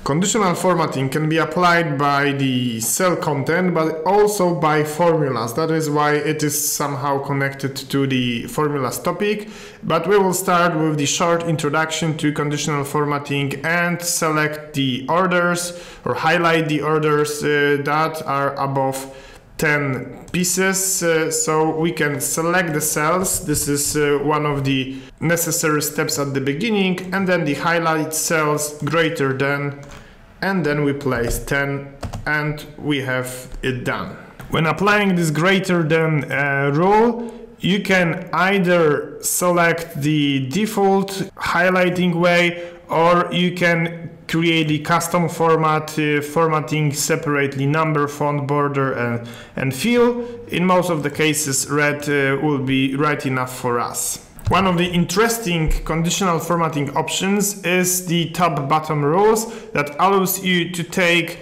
Conditional formatting can be applied by the cell content, but also by formulas. That is why it is somehow connected to the formulas topic. But we will start with the short introduction to conditional formatting and select the orders or highlight the orders that are above 10 pieces, so we can select the cells. This is one of the necessary steps at the beginning, and then the highlight cells greater than, and then we place 10 and we have it done. When applying this greater than rule, you can either select the default highlighting way, or you can create the custom format, formatting separately number, font, border and fill. In most of the cases, red will be right enough for us. One of the interesting conditional formatting options is the top bottom rules that allows you to take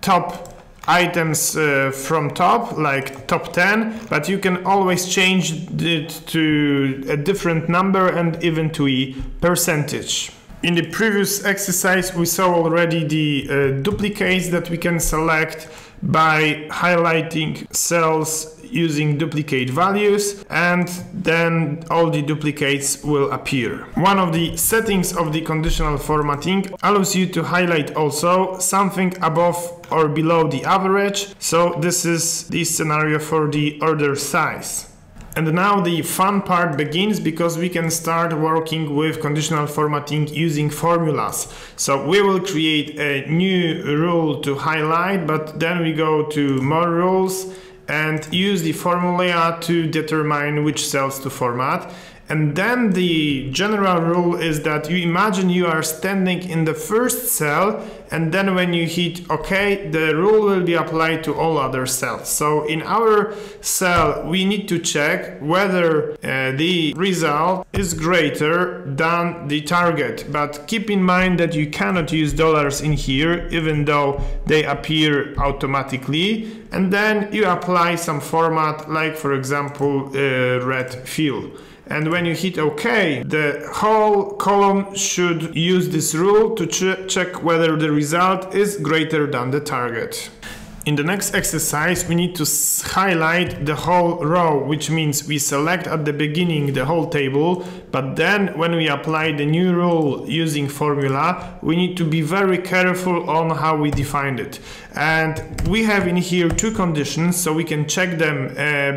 top items from top, like top 10, but you can always change it to a different number and even to a percentage. In the previous exercise, we saw already the duplicates that we can select by highlighting cells using duplicate values, and then all the duplicates will appear. One of the settings of the conditional formatting allows you to highlight also something above or below the average. So this is the scenario for the order size. And now the fun part begins, because we can start working with conditional formatting using formulas. So we will create a new rule to highlight, but then we go to more rules and use the formula to determine which cells to format. And then the general rule is that you imagine you are standing in the first cell, and then when you hit OK, the rule will be applied to all other cells. So in our cell, we need to check whether the result is greater than the target. But keep in mind that you cannot use dollars in here, even though they appear automatically. And then you apply some format, like for example, red fill. And when you hit OK, the whole column should use this rule to check whether the result is greater than the target. In the next exercise, we need to highlight the whole row, which means we select at the beginning the whole table, but then when we apply the new rule using formula, we need to be very careful on how we defined it. And we have in here two conditions, so we can check them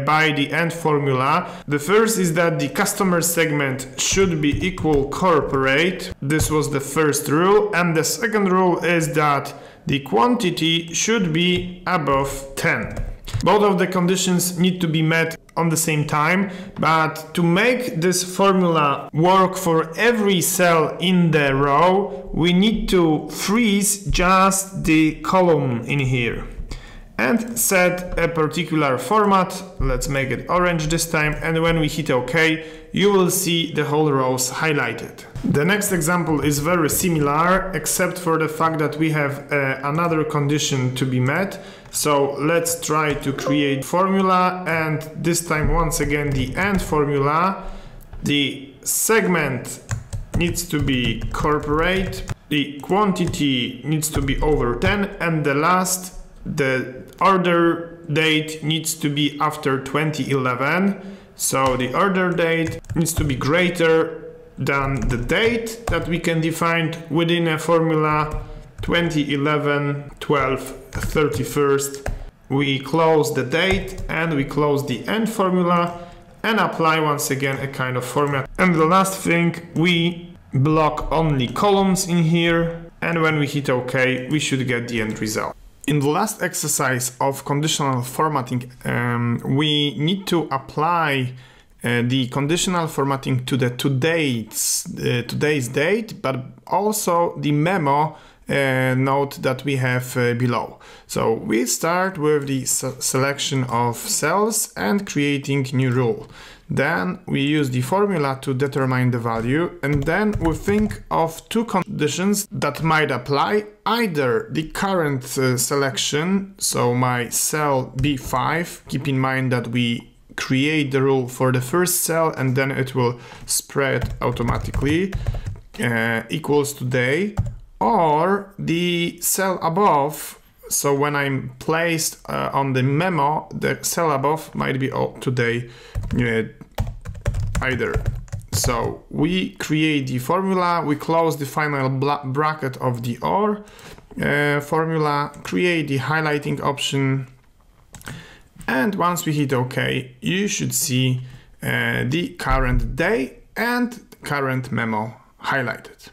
by the end formula. The first is that the customer segment should be equal corporate. This was the first rule. And the second rule is that the quantity should be above 10. Both of the conditions need to be met on the same time, but to make this formula work for every cell in the row, we need to freeze just the column in here and set a particular format. Let's make it orange this time, and when we hit OK, you will see the whole rows highlighted. The next example is very similar, except for the fact that we have another condition to be met. So let's try to create formula, and this time once again the end formula. The segment needs to be corporate, the quantity needs to be over 10, and the order date needs to be after 2011. So the order date needs to be greater than the date that we can define within a formula 2011 12 31st. We close the date and we close the end formula and apply once again a kind of format. And the last thing, we block only columns in here, and when we hit OK, we should get the end result. In the last exercise of conditional formatting, we need to apply the conditional formatting to the today's date, but also the memo note that we have below. So we start with the selection of cells and creating new rule. Then we use the formula to determine the value, and then we think of two conditions that might apply. Either the current selection, so my cell B5, keep in mind that we create the rule for the first cell and then it will spread automatically, equals to day, or the cell above. So when I'm placed on the memo, the cell above might be today either. So we create the formula, we close the final bracket of the OR formula, create the highlighting option, and once we hit OK, you should see the current day and current memo highlighted.